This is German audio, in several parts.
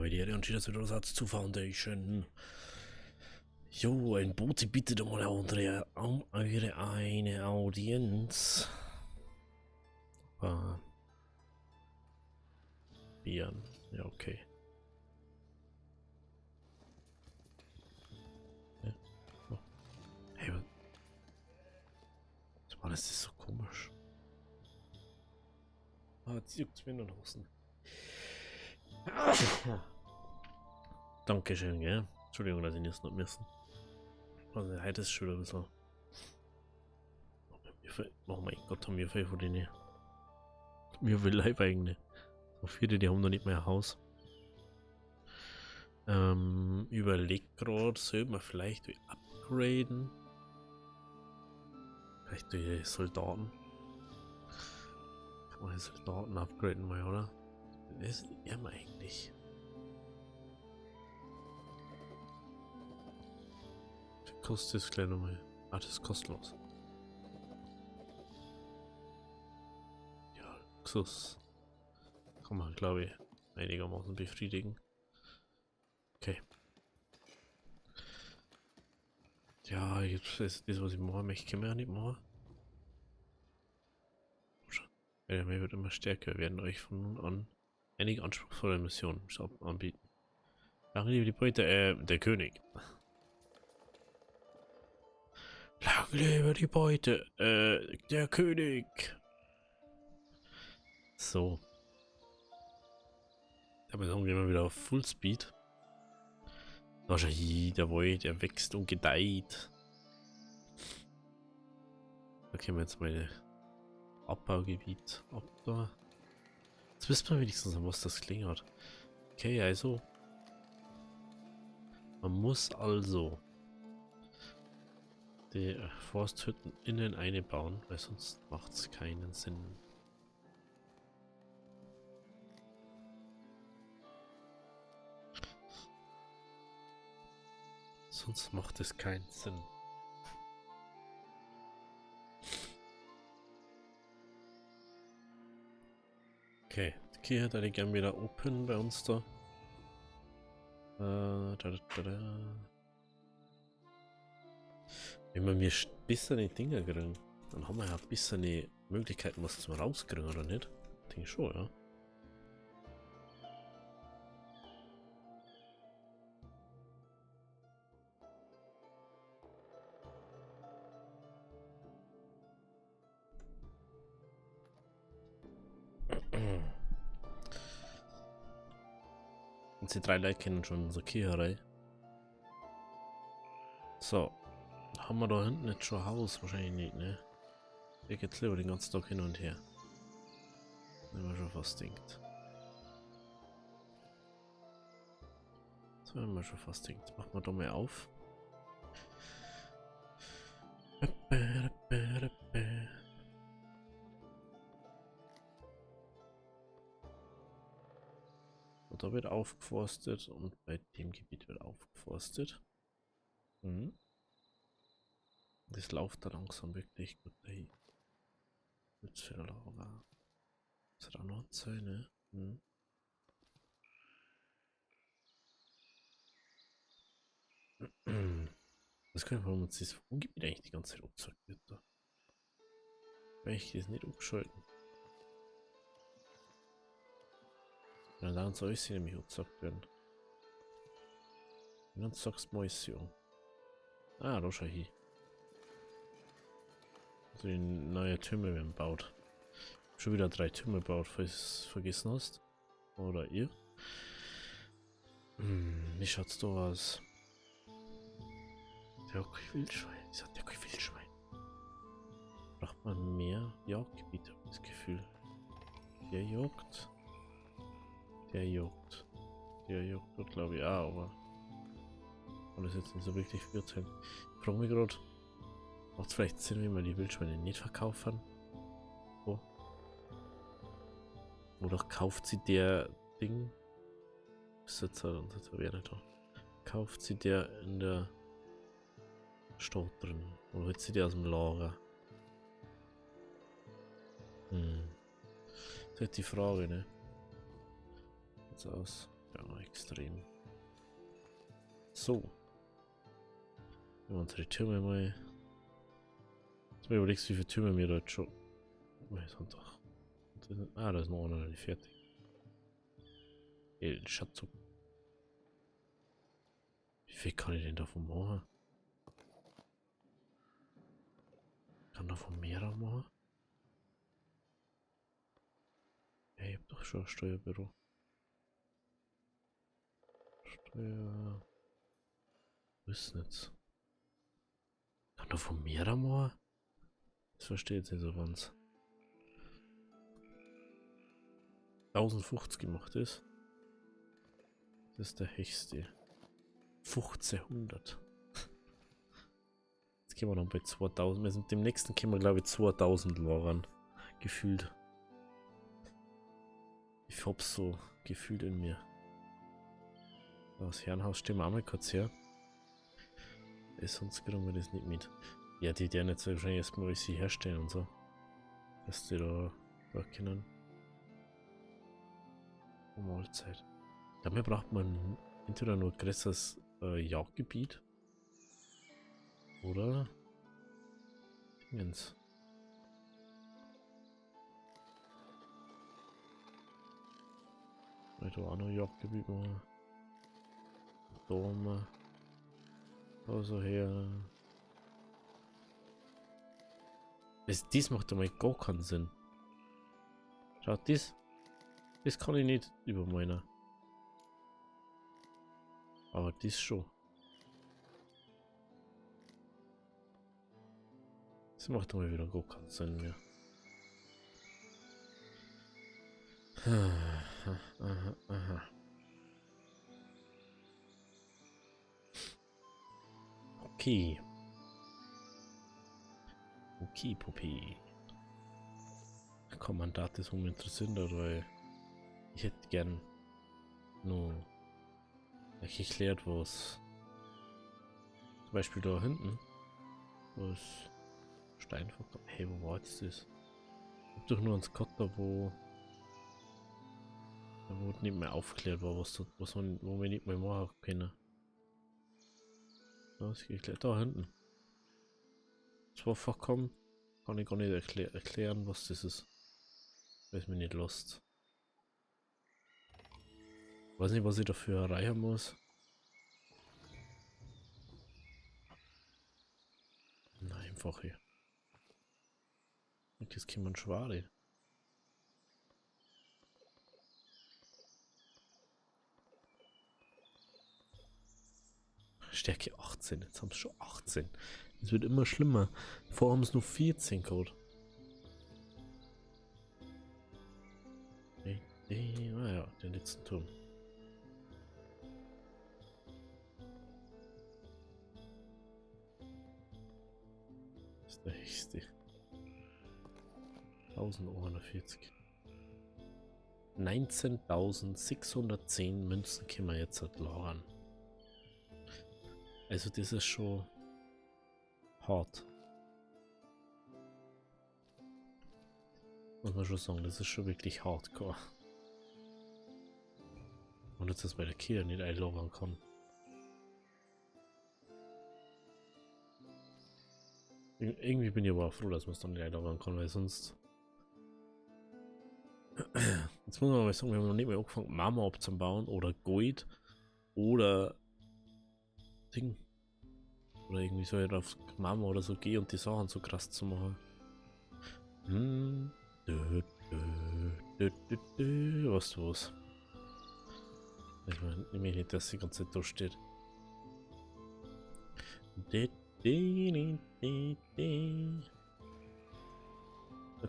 habe die Ehre und steht das wieder Satz zu Foundation. Jo, ein Bote bittet um eure eine Audienz. Bieren. Ja, okay. Ja. Oh. Hey, was ist das so komisch? Ah, jetzt juckt's mir in den Hosen. Dankeschön, gell? Entschuldigung, dass ich das nicht müssen. Also, heute ist schon ein bisschen. Oh mein Gott, haben wir viel von denen. Mir will Leib eigentlich. So viele, die haben noch nicht mehr ein Haus. Überlegt gerade, soll man vielleicht upgraden? Vielleicht die Soldaten. Kann man die Soldaten upgraden mal, oder? Das ist immer eigentlich. Wie kostet das gleich nochmal? Ah, das ist kostenlos. Ja, Luxus. Kann man, glaube ich, einigermaßen befriedigen. Okay. Ja, jetzt ist das, was ich machen möchte, können wir ja nicht machen. Ja, mir wird immer stärker. Wir werden euch von nun an einige anspruchsvolle Missionen anbieten. Lange lebe die Beute, der König. Lange lebe die Beute, der König. So. Aber dann gehen wir wieder auf Fullspeed. Der Wald, der wächst und gedeiht. Da können wir jetzt mal Abbaugebiet ab da. Jetzt wissen wir wenigstens, an was das klingt. Okay, also. Man muss also die Forsthütten innen einbauen, weil sonst macht es keinen Sinn. Sonst macht es keinen Sinn. Okay, die Kirche hätte ich gerne wieder open bei uns da. Wenn wir mir ein bisschen die Dinger kriegen, dann haben wir ja ein bisschen die Möglichkeiten, was zum rauskriegen, oder nicht? Ich denke schon, ja. Und die 3 Leute kennen schon unsere Kircherei. So. Haben wir da hinten jetzt schon ein Haus? Wahrscheinlich nicht, ne? Der geht lieber den ganzen Tag hin und her. Wenn man schon fast denkt. So, wenn man schon fast denkt. Machen wir da mal auf. Und da wird aufgeforstet und bei dem Gebiet wird aufgeforstet. Mhm. Das läuft da langsam wirklich gut dahin. Holzfällerlager. Das hat auch noch Zäune. Mhm. Das können wir uns das Wohngebiet eigentlich die ganze Zeit umgezeigt wird da. Weil ich das nicht umgeschalten. Ja, dann soll sie nämlich umgezeigt werden. Und dann sagst du Mäuschen. Ah, da schau hier. Also die neue Türme werden gebaut. Schon wieder 3 Türme gebaut, falls du es vergessen hast. Oder ihr. Wie schaut's da aus? Der Wildschwein. Ich sag, der Wildschwein. Braucht man mehr Jagdgebiete, habe ich das Gefühl. Der jagt. Der jagt. Der jagt dort, glaube ich, auch, aber. Und das jetzt nicht so wirklich beurteilen. Ich frage mich gerade, macht es vielleicht Sinn, wenn wir die Wildschweine nicht verkaufen? Oh. Oder kauft sie der Ding? Besitzer und das wäre nicht da. Kauft sie der in der Stadt drin? Oder holt sie der aus dem Lager? Das ist halt die Frage, ne? Jetzt aus. Ja, extrem. So. Wenn wir unsere Türme mal. Jetzt mal überlegst, wie viele Türme wir da jetzt schon. Wir sind doch. Ah, da ist noch einer nicht fertig. Den Schatz. Wie viel kann ich denn davon machen? Kann davon mehr machen? Ja, ich hab doch schon ein Steuerbüro. Steuer. Wo ist denn jetzt? Kann davon mehr machen? Das versteht sie so ganz. 1050 gemacht ist. Das ist der höchste. 1500. Jetzt gehen wir noch bei 2000. Wir sind dem nächsten können wir glaube ich 2000 ran. Gefühlt. Ich hab's so gefühlt in mir. Das Herrenhaus stehen wir auch mal kurz her. Sonst kriegen wir das nicht mit. Ja, die werden jetzt wahrscheinlich erstmal alles hier herstellen und so. Dass die da können. Mahlzeit. Damit braucht man entweder nur ein größeres Jagdgebiet oder Dingens. Da auch noch Jagdgebiet machen. Da haben wir. Also her. Das macht ja mal gar keinen Sinn. Schaut, das kann ich nicht über meiner. Aber das schon. Das macht mal wieder gar keinen Sinn mehr. Aha, aha. Okay. Okay, Puppy. Kommandant ist uninteressant, weil ich hätte gern nur erklärt, was zum Beispiel da hinten was Steinfach. Hey, wo war jetzt das? Ich hab doch nur einen Skotter, wo nicht mehr aufgeklärt war, wo wir nicht mehr machen können. Da ist geklärt, da hinten. Zwar vorkommen, kann ich gar nicht erklären, was das ist. Weil es mir nicht lost. Weiß nicht, was ich dafür erreichen muss. Nein, einfach hier. Und jetzt kommen Schware. Stärke 18, jetzt haben sie schon 18. Es wird immer schlimmer. Vorher haben es nur 14 Code. Naja, den letzten Turm. Das ist der höchste. 1041. 19.610 Münzen können wir jetzt halt lagern. Also das ist schon hart. Muss man schon sagen, das ist schon wirklich hardcore. Und jetzt, dass bei der Kia nicht einlagern kann. Irgendwie bin ich aber auch froh, dass man es dann nicht einlagern kann, weil sonst... Jetzt muss man mal sagen, wir haben noch nicht mehr angefangen, Marmor abzubauen oder Gold oder Ding. Oder irgendwie so halt auf Marmor oder so gehen und die Sachen so krass zu machen. Was du was? Ich meine nicht, dass die ganze Zeit da steht. Okay,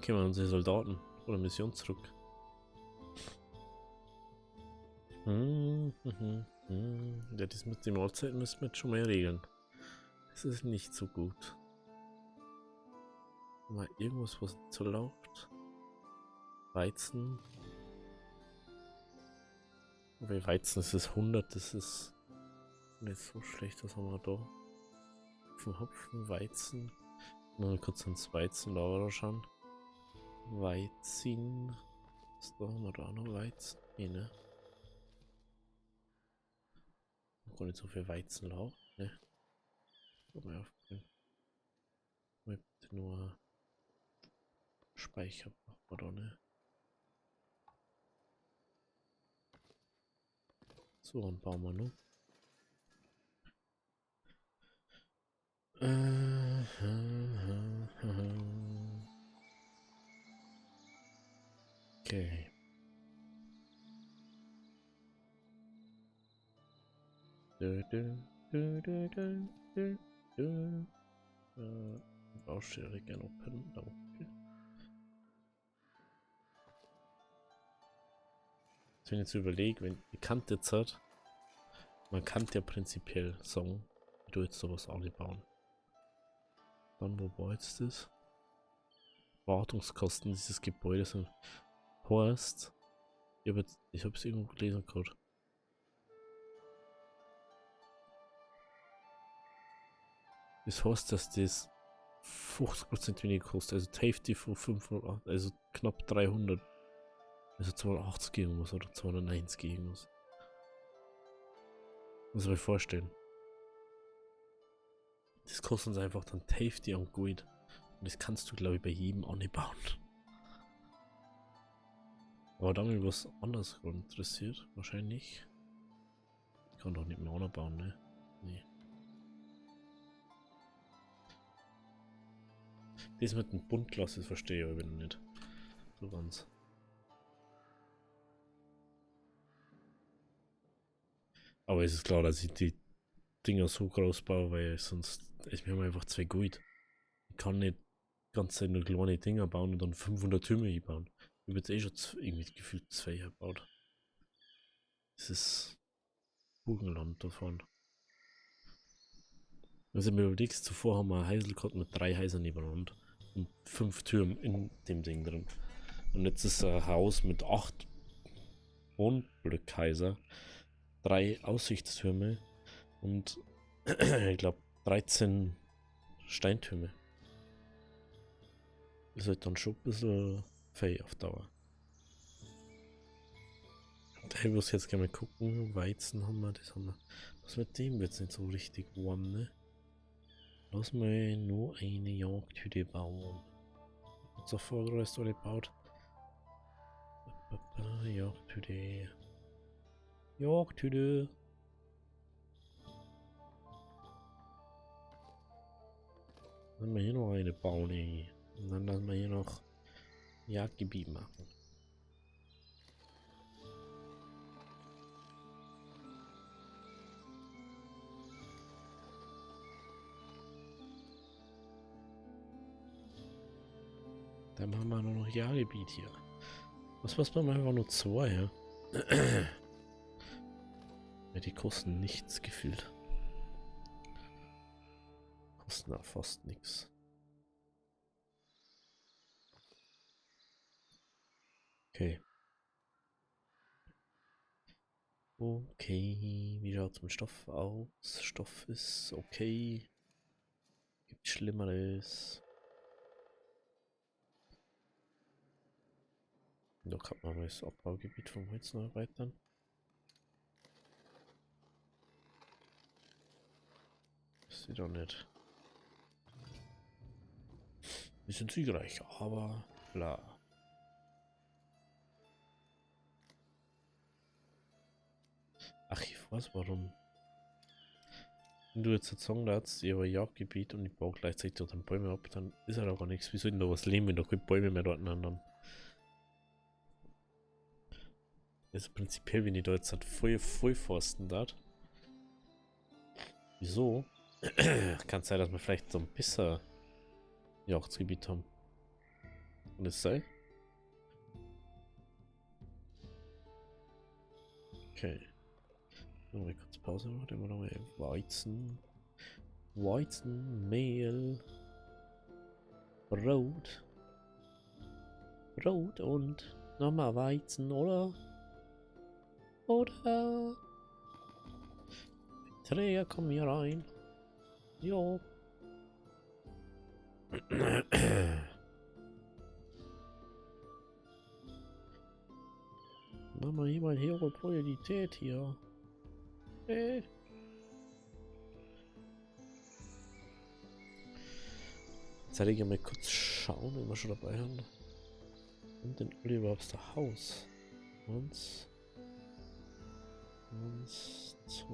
wir unsere Soldaten oder Mission zurück. Ja, das mit den Mahlzeiten müssen wir jetzt schon mal regeln. Das ist nicht so gut. Mal irgendwas, was nicht so läuft. Weizen. Bei Weizen ist es 100, das ist nicht so schlecht. Was haben wir da? Hopfen, Weizen. Mal kurz ans Weizenlager schauen. Weizen. Was da haben wir da noch? Weizen? Nee, ne? gar nicht so viel Weizenlauch. Ne? Guck mal aufgehen. Bitte nur Speicher oder ne? So, und bauen wir noch. Okay. Baustelle gerne open, danke. Wenn ich jetzt überlege, wenn die Kante jetzt hat, man kann ja prinzipiell sagen, du jetzt sowas auch nicht bauen. Dann, wo war jetzt das? Wartungskosten dieses Gebäudes sind heißt, ich habe es irgendwo gelesen gerade. Das heißt, dass das 50% weniger kostet, also die Hälfte von 500, also knapp 300, also 280 irgendwas oder 290 irgendwas. Muss man sich vorstellen. Das kostet uns einfach dann die Hälfte an Geld. Und das kannst du, glaube ich, bei jedem auch nicht bauen. Aber da mich was anderes interessiert, wahrscheinlich. Ich kann doch nicht mehr bauen, ne? Nee. Das mit dem Buntglas, das verstehe ich aber nicht. So ganz. Aber es ist klar, dass ich die Dinger so groß baue, weil sonst ist mir einfach zwei gut. Ich kann nicht ganz nur kleine Dinger bauen und dann 500 Türme einbauen. Ich habe jetzt eh schon irgendwie gefühlt zwei gebaut. Das ist Burgenland davon. Also mir überlegst, zuvor haben wir ein Häusl gehabt mit 3 Häusern nebeneinander und 5 Türmen in dem Ding drin. Und jetzt ist ein Haus mit 8 Wohnblöckhäuser, 3 Aussichtstürme und ich glaube 13 Steintürme. Ist halt dann schon ein bisschen fähig auf Dauer. Und ich muss jetzt gerne mal gucken, Weizen haben wir, das haben wir. Was mit dem wird es nicht so richtig warm, ne? Lass mal nur eine Jagdhütte bauen. Hat so vorher ist alle gebaut. Jagdhütte. Jagdhütte. Dann wir hier noch eine bauen, ey. Und dann lassen wir hier noch Jagdgebiet machen. Dann haben wir nur noch Jagdgebiet hier. Was man einfach nur 2, ja? Ja, die kosten nichts gefühlt. Kosten auch fast nichts. Okay. Okay, wie schaut es mit Stoff aus? Stoff ist okay. Gibt Schlimmeres. Da kann man mal das Abbaugebiet vom Holz noch erweitern. Das sieht doch nicht. Bisschen siegreich, aber klar. Ach, ich weiß warum. Wenn du jetzt sagen darfst, ich habe ein Jagdgebiet und ich baue gleichzeitig dort Bäume ab, dann ist halt aber nichts. Wie soll denn da was leben, wenn da keine Bäume mehr dort anderen? Also prinzipiell, wenn ich da jetzt halt voll forsten darf. Wieso? Kann sein, dass wir vielleicht so ein bisschen Jagdgebiet haben. Und es sei? Okay. Mal kurz Pause machen, dann noch mal Weizen. Weizen, Mehl, Brot. Brot und nochmal Weizen, oder? Oder? Träger, komm hier rein. Jo. Mach mal hier mal Hero Priorität hier. Jetzt ich mal kurz schauen, wenn wir schon dabei haben. Und den Oliver aufs Haus. Eins, 2,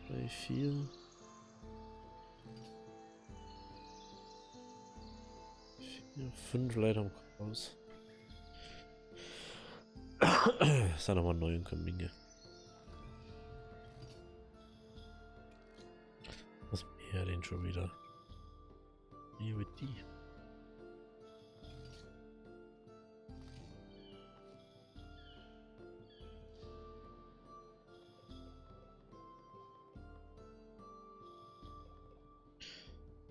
3, 4. 5 Leute am Haus. Das sind nochmal 9 Kaminge. Was mehr denn schon wieder? Wie mit die?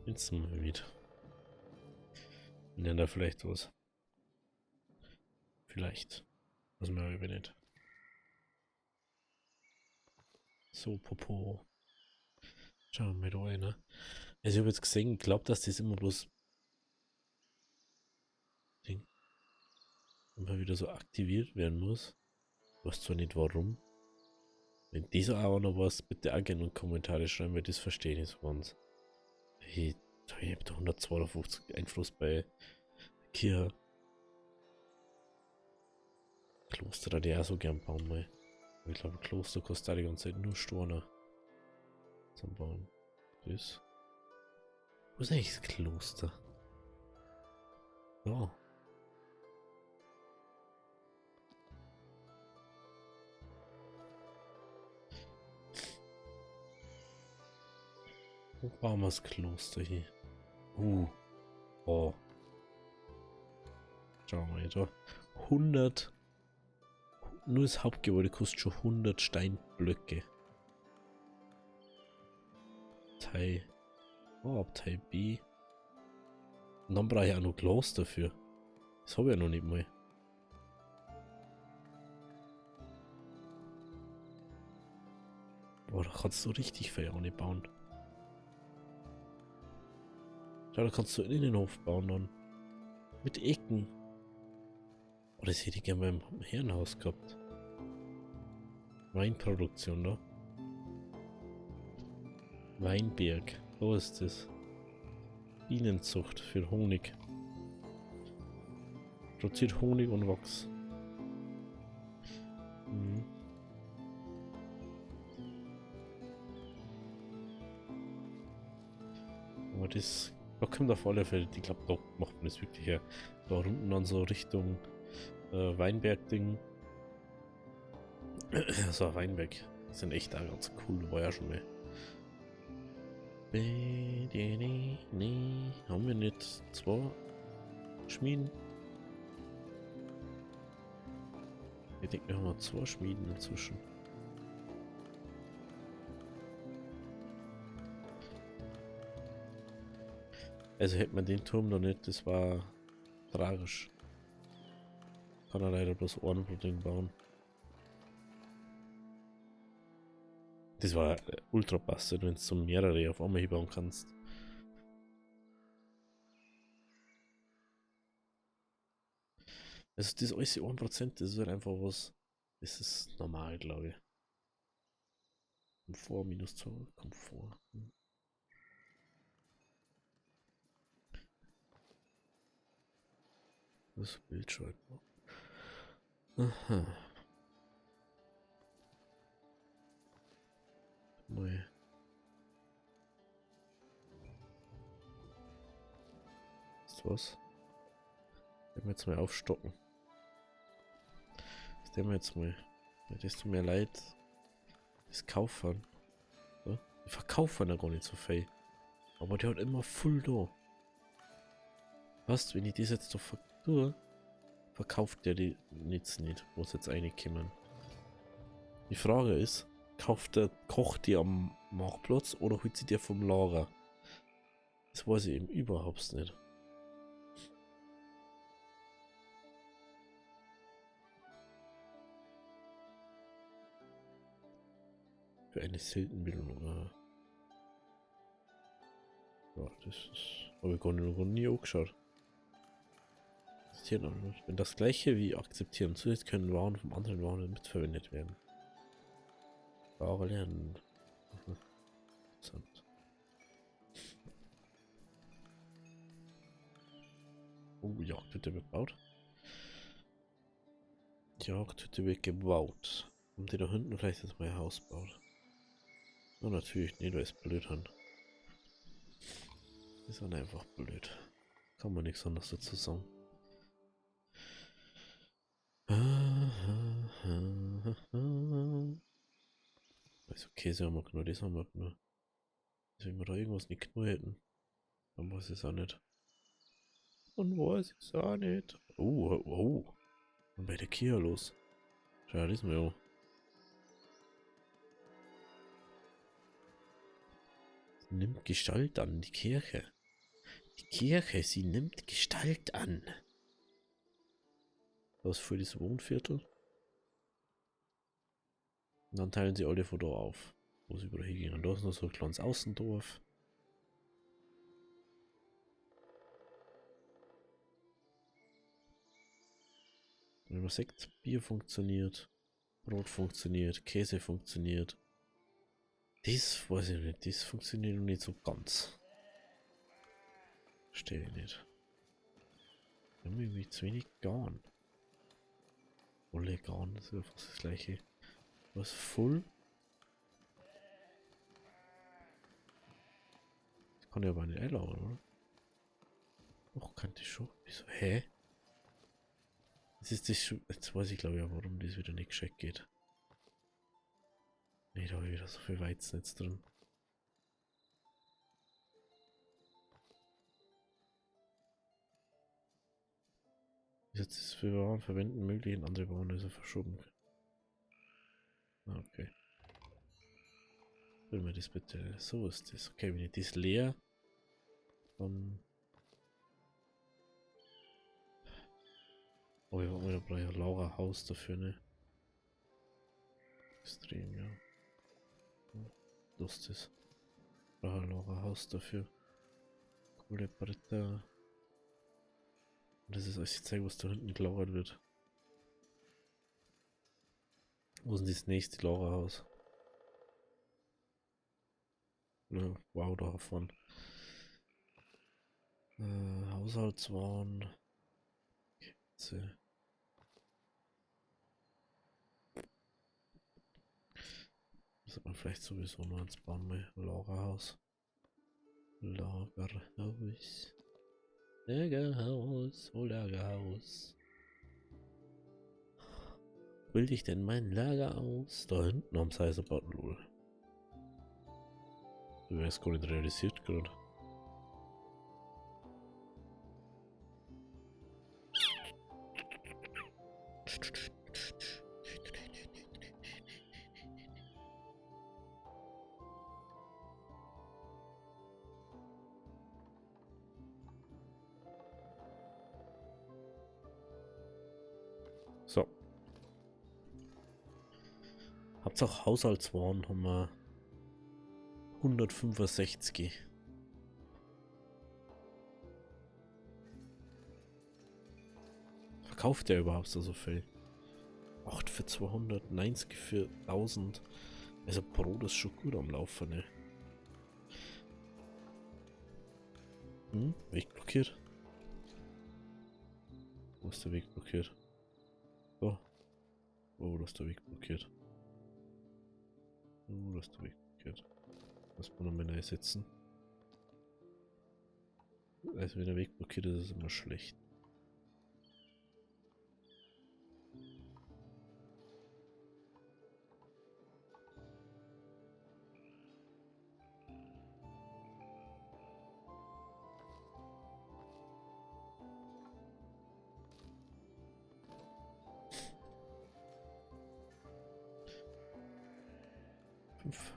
Jetzt mal wieder. Nennen da vielleicht was. Vielleicht. Was mir aber nicht. So, Popo. Schauen wir da einer. Also ich habe jetzt gesehen, ich glaube, dass das immer bloß Ding immer wieder so aktiviert werden muss. Ich weiß zwar nicht warum. Wenn dieser auch noch was, bitte auch gerne in die Kommentare schreiben, weil das verstehe ich nicht so ganz. Ich habe da 152 Einfluss bei Kia. Kloster da die auch so gern bauen mal. Aber ich glaube, Kloster kostet auch die ganze Zeit nur Storner zum Bauen. Das. Wo ist eigentlich das Kloster? Ja. Wo war das Kloster hier? Oh. Schauen wir mal da. 100. Nur das Hauptgebäude kostet schon 100 Steinblöcke. Teil. Oh, Abteil B. Und dann brauche ich auch noch Glas dafür. Das habe ich ja noch nicht mal. Boah, da kannst du richtig viel auch nicht bauen. Ja, da kannst du einen Innenhof bauen dann. Mit Ecken. Oh, das hätte ich gerne beim Herrenhaus gehabt. Weinproduktion da. Weinberg. Wo ist das? Bienenzucht für Honig. Produziert Honig und Wachs. Mhm. Aber das, da kommt auf alle Fälle, ich glaube, da macht man das wirklich her. Da unten dann so Richtung Weinberg-Ding. So, Weinberg. Die sind echt da ganz cool, war ja schon mal. Haben wir nicht 2 Schmieden? Ich denke, wir haben 2 Schmieden inzwischen. Also hätte man den Turm noch nicht, das war tragisch. Kann er leider bloß einen pro Ding bauen. Das war ultra bastard, wenn du so mehrere auf einmal hinbauen kannst. Also das alles 1%, das ist halt einfach was. Das ist normal, glaube ich. Komfort minus 2, Komfort. Das Bildschalten. Aha. Neu. Ist was? Werden wir jetzt mal aufstocken. Das werden wir jetzt mal. Das tut mir leid. Das Kaufen. Ja? Die verkaufen ja gar nicht so viel. Aber der hat immer full da. Was, wenn ich das jetzt so tue, verkauft der die jetzt nicht, wo es jetzt reinkommen. Die Frage ist, kocht die am Marktplatz oder holt sie der vom Lager? Das weiß ich eben überhaupt nicht. Für eine Seltenbildung. Ja, das ist. Aber ich gar nie angeschaut. Wenn das gleiche wie akzeptieren zuletzt können Waren vom anderen Waren mitverwendet werden. Ware lernen. Interessant. Oh, Jagdhütte wird gebaut. Jagdhütte wird gebaut. Haben die da hinten vielleicht jetzt mal ein Haus baut? Na, natürlich nicht, weil es blöd haben. Ist dann einfach blöd. Kann man nichts anderes dazu sagen. Also Käse haben wir genug, das haben wir genug. Also wenn wir da irgendwas nicht genug hätten, dann weiß ich es auch nicht. Und weiß ich es auch nicht. Oh, oh, oh. Und bei der Kia los. Schau das mal an. Sie nimmt Gestalt an, die Kirche. Die Kirche, sie nimmt Gestalt an. Was für dieses Wohnviertel? Und dann teilen sie alle von da auf, wo sie überall hingehen. Und da ist noch so ein kleines Außendorf. Wenn man sagt, Bier funktioniert, Brot funktioniert, Käse funktioniert. Das weiß ich nicht, das funktioniert noch nicht so ganz. Verstehe ich nicht. Wir haben irgendwie zu wenig Garn. Wolle Garn, das ist ja fast das gleiche. Was voll? Das kann ja aber nicht einladen, oder? Doch, könnte ich schon. Wieso? Hä? Das ist das schon. Jetzt weiß ich glaube ich, warum das wieder nicht gescheit geht. Ne, da habe ich wieder so viel Weizen jetzt drin. Jetzt ist für Waren verwenden möglich und andere Waren also verschoben. Okay. Will mir das bitte. So ist das. Okay, wenn ich das leer, dann. Oh, ich da brauche ich ein Laura Haus dafür, ne? Extrem, ja. Lustig. Brauche ein Laura Haus dafür. Coole Bretter. Und das ist euch zeigen, was da hinten gelauert wird. Wo ist denn das nächste Laura-Haus? Ja, wow, davon. Haushaltswaren. Käse. Das hat man vielleicht sowieso noch ins Bauen mal. Lagerhaus. Lagerhaus. Lagerhaus. Oh, Lagerhaus. Bilde ich denn mein Lager aus? Da hinten am Seiserbad, lol. Du wärst gar nicht realisiert gerade. So. Hauptsache Haushaltswaren haben wir 165. Verkauft der überhaupt so viel? 8 für 200, 90 für 1000. Also Brot ist schon gut am Laufen, ne? Weg blockiert. Wo ist der Weg blockiert? So. Oh, da ist der Weg blockiert. Oh, da ist der Weg blockiert. Muss man noch mal neu setzen. Also wenn der Weg blockiert ist, ist es immer schlecht.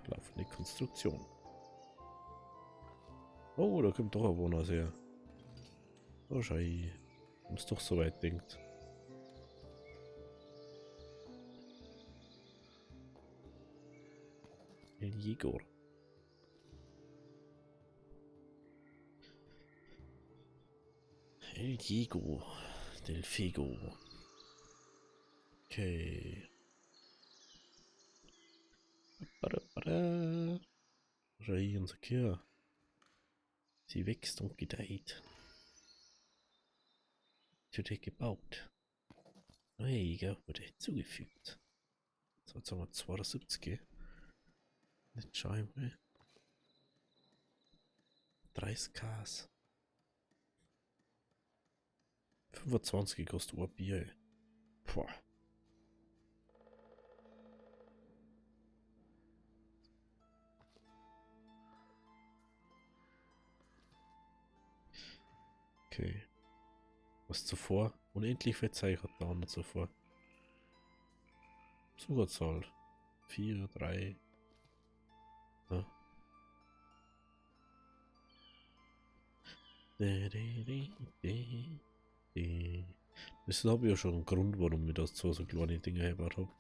Laufende Konstruktion. Oh, da kommt doch ein Wohnhaus her. Oh, Schei. Wenn es doch so weit denkt. El Jegor. El Jego. Del Fego. Okay. Schau hier, unser Kirche. Sie wächst und gedeiht. Wird gebaut. Neue wurde hinzugefügt. So, jetzt haben wir 72. Jetzt schau ich mal. 30 Ks. 25 kostet ein Bier. Boah. Okay. Was zuvor? Unendlich verzeichnet waren zuvor. Besucherzahl. 4, 3. Ja. Das habe ich ja schon einen Grund, warum ich das so kleine Dinger gebaut habe.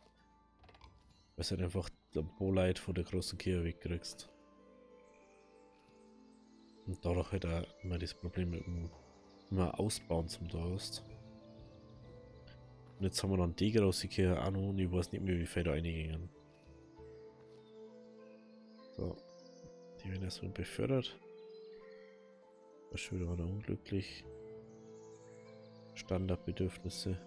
Weil du halt einfach den Bolide von der großen Kirche wegkriegst. Und dadurch halt auch immer das Problem mit dem immer ausbauen zum da hast. Und jetzt haben wir dann die große Kirche auch noch und ich weiß nicht mehr, wie viel da reingehen. So. Die werden erstmal befördert. Das ist schon wieder unglücklich. Standardbedürfnisse.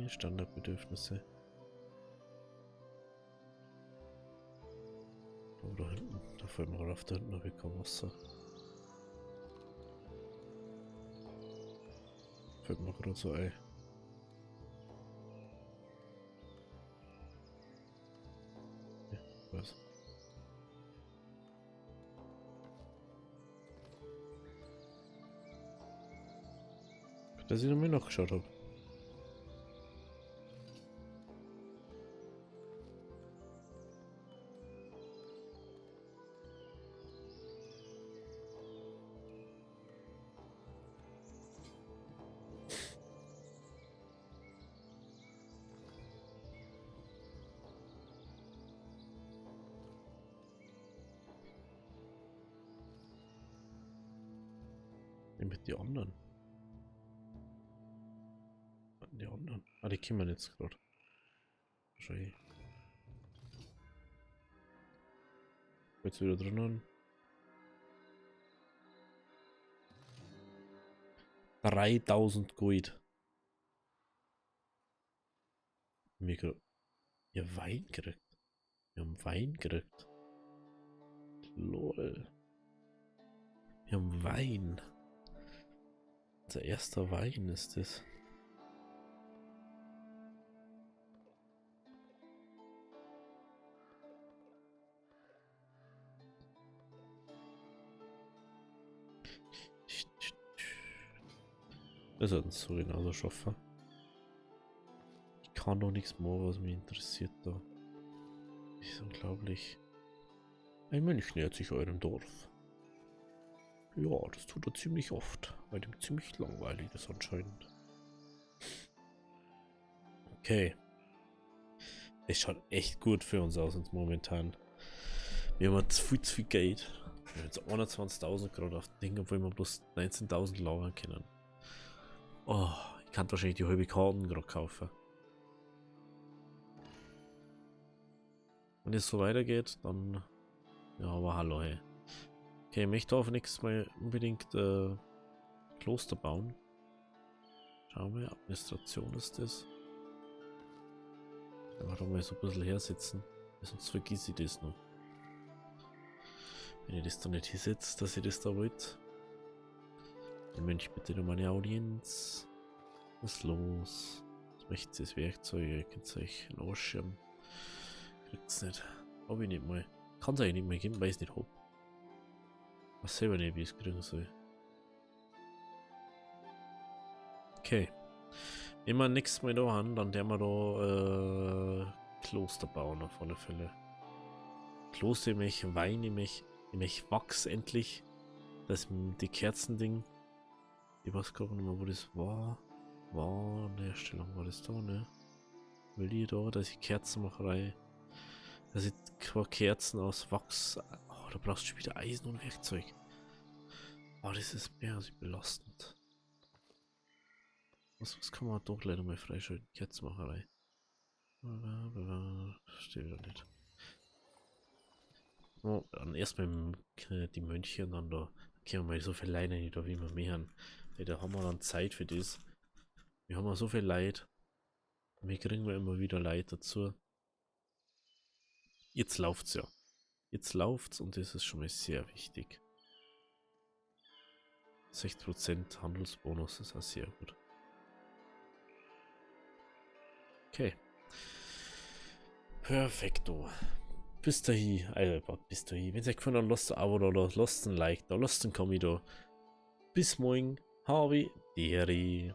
Standardbedürfnisse. Oh, da hinten. Da fällt mir auf, da hinten habe ich kein Wasser. Fällt mir gerade so ein. Ja, was? Dass ich noch mal nachgeschaut habe. Mit die anderen. Die anderen. Ah, die kommen jetzt gerade. Wahrscheinlich. Jetzt wieder drinnen. 3000 Gold. Mikro. Ihr Wein gekriegt. Wir haben Wein gekriegt. Lol. Wir haben Wein. Unser erster Wein ist das. Wir sollten es so genauso schaffen. Ich kann doch nichts mehr, was mich interessiert da. Das ist unglaublich. Ein Mönch nähert sich eurem Dorf. Ja, das tut er ziemlich oft, weil dem ziemlich langweilig ist anscheinend. Okay. Es schaut echt gut für uns aus jetzt momentan. Wir haben jetzt viel zu viel Geld. Wir haben jetzt 21.000 gerade auf dem Ding, obwohl wir bloß 19.000 lagern können. Oh, ich kann wahrscheinlich die halbe Karten gerade kaufen. Wenn es so weitergeht, dann... Ja, aber hallo, hey. Okay, ich möchte auf nächstes Mal unbedingt Kloster bauen. Schauen wir, Administration ist das. Einfach da mal so ein bisschen hersitzen. Sonst vergesse ich das noch. Wenn ich das da nicht hinsetze, dass ich das da wollte. Dann Mönch bitte um eine Audienz. Was ist los? Was möchte das Werkzeug? Ihr könnt euch einen Ausschirm. Kriegt's nicht. Hab ich nicht mal. Kann es eigentlich nicht mehr geben, weil ich es nicht hab. Was selber nicht, wie ich es kriegen soll. Okay. Wenn wir nächstes Mal da haben, dann werden wir da Kloster bauen auf alle Fälle. Kloster, ich Wein, ich Wachs endlich. Das die Kerzending. Ich weiß gar nicht mehr, wo das war. War an der Herstellung, war das da, ne? Will die da, dass ich Kerzenmacherei. Das sind Kerzen aus Wachs. Oh, da brauchst du schon wieder Eisen und Werkzeug. Oh, das ist mehr belastend. Was kann man doch leider mal freischalten? Kerzenmacherei. Verstehe wieder nicht. Oh, dann erstmal die Mönche und dann da können wir mal so viel Leute nicht da, wie wir mehr haben. Weil da haben wir dann Zeit für das. Wir haben ja so viel Leid. Wir kriegen wir immer wieder Leid dazu. Jetzt läuft's ja. Jetzt läuft's und das ist schon mal sehr wichtig. 60% Handelsbonus ist auch sehr gut. Okay. Perfekto. Bis dahin, bis dahin. Wenn es euch gefallen hat, lasst ein Abo da, lasst ein Like da, lasst ein Kommi da. Bis morgen. Harvey, Deri.